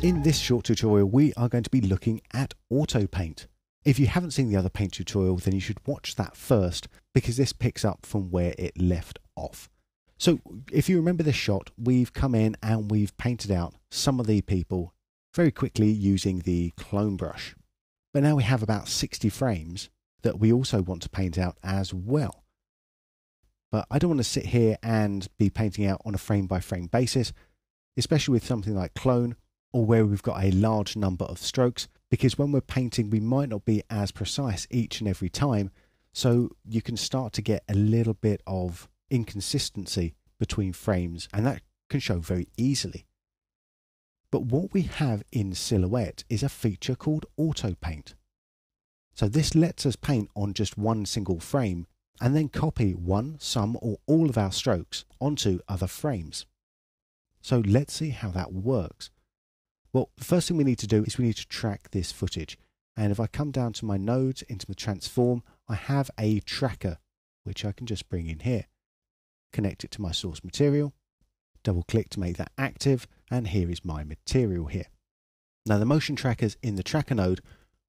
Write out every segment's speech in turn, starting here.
In this short tutorial, we are going to be looking at auto paint. If you haven't seen the other paint tutorial, then you should watch that first, because this picks up from where it left off. So if you remember this shot, we've come in and we've painted out some of the people very quickly using the clone brush. But now we have about 60 frames that we also want to paint out as well. But I don't want to sit here and be painting out on a frame by frame basis, especially with something like clone, or where we've got a large number of strokes, because when we're painting we might not be as precise each and every time, so you can start to get a little bit of inconsistency between frames, and that can show very easily. But what we have in Silhouette is a feature called auto paint. So this lets us paint on just one single frame and then copy one, some or all of our strokes onto other frames. So let's see how that works. Well, the first thing we need to do is we need to track this footage. And if I come down to my nodes, into the transform, I have a tracker, which I can just bring in here. Connect it to my source material, double click to make that active, and here is my material here. Now the motion trackers in the tracker node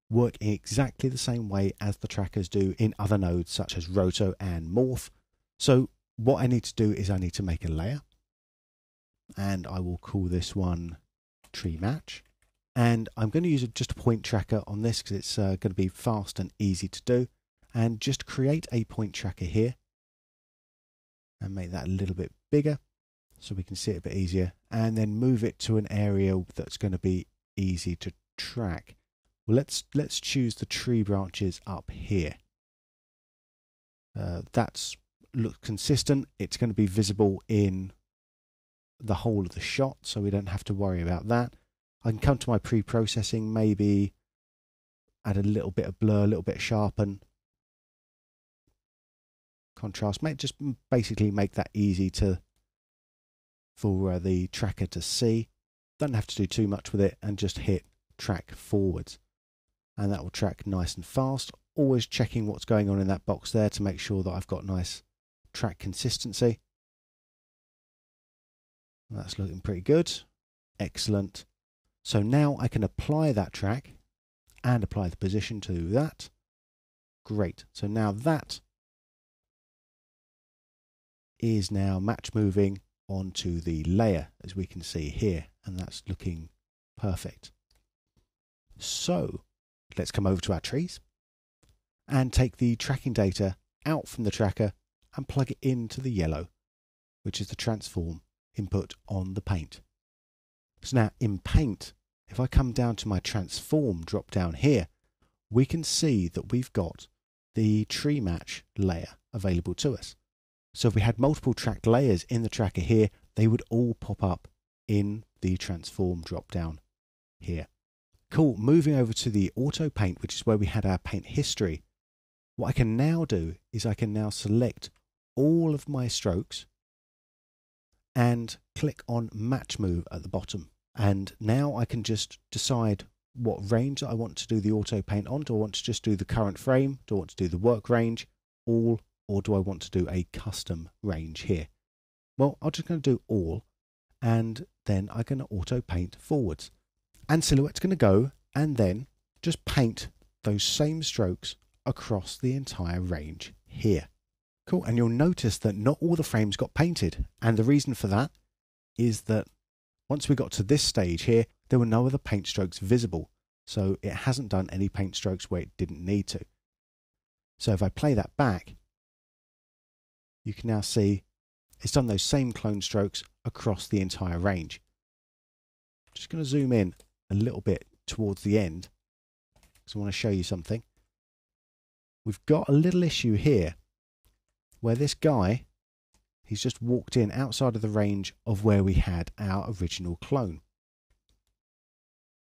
work in exactly the same way as the trackers do in other nodes such as roto and morph. So what I need to do is I need to make a layer, and I will call this one tree match, and I'm going to use just a point tracker on this because it's going to be fast and easy to do, and just create a point tracker here and make that a little bit bigger so we can see it a bit easier, and then move it to an area that's going to be easy to track. Well, let's choose the tree branches up here. That's looks consistent. It's going to be visible in the whole of the shot, so we don't have to worry about that. I can come to my pre-processing, maybe add a little bit of blur, a little bit of sharpen, contrast, just basically make that easy for the tracker to see. Don't have to do too much with it, and just hit track forwards, and that will track nice and fast. Always checking what's going on in that box there to make sure that I've got nice track consistency. That's looking pretty good. Excellent. So now I can apply that track and apply the position to that. Great. So now that is now match moving onto the layer, as we can see here, and that's looking perfect. So let's come over to our trees and take the tracking data out from the tracker and plug it into the yellow, which is the transform input on the paint. So now in paint, if I come down to my transform drop down here, we can see that we've got the tree match layer available to us. So if we had multiple tracked layers in the tracker here, they would all pop up in the transform drop down here. Cool. Moving over to the auto paint, which is where we had our paint history. What I can now do is I can now select all of my strokes and click on match move at the bottom. And now I can just decide what range I want to do the auto paint on. Do I want to just do the current frame? Do I want to do the work range, all, or do I want to do a custom range here? Well, I'm just going to do all, and then I can auto paint forwards. And Silhouette's going to go and then just paint those same strokes across the entire range here. Cool, and you'll notice that not all the frames got painted, and the reason for that is that once we got to this stage here, there were no other paint strokes visible, so it hasn't done any paint strokes where it didn't need to. So if I play that back, you can now see it's done those same clone strokes across the entire range. Just going to zoom in a little bit towards the end because I want to show you something. We've got a little issue here where this guy, he's just walked in outside of the range of where we had our original clone.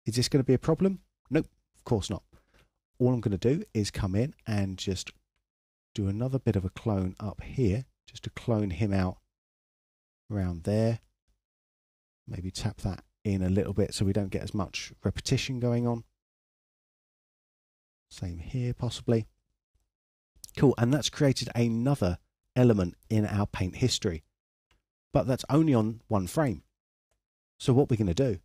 Is this going to be a problem? Nope, of course not. All I'm going to do is come in and just do another bit of a clone up here, just to clone him out around there. Maybe tap that in a little bit so we don't get as much repetition going on. Same here, possibly. Cool, and that's created another element in our paint history. But that's only on one frame. So what we're going to do,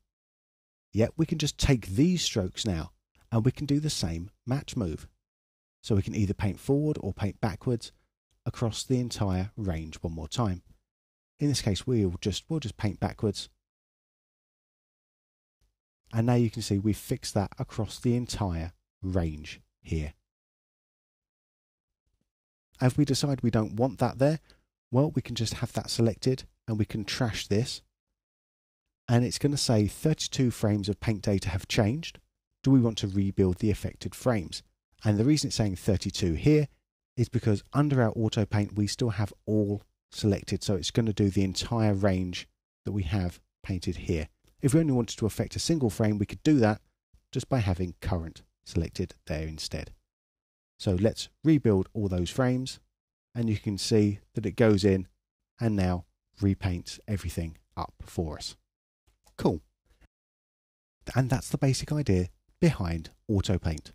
we can just take these strokes now and we can do the same match move. So we can either paint forward or paint backwards across the entire range one more time. In this case, we'll just paint backwards. And now you can see we've fixed that across the entire range here. If we decide we don't want that there, well, we can just have that selected and we can trash this. And it's going to say 32 frames of paint data have changed. Do we want to rebuild the affected frames? And the reason it's saying 32 here is because under our auto paint, we still have all selected. So it's going to do the entire range that we have painted here. If we only wanted to affect a single frame, we could do that just by having current selected there instead. So let's rebuild all those frames and you can see that it goes in and now repaints everything up for us. Cool. And that's the basic idea behind auto paint.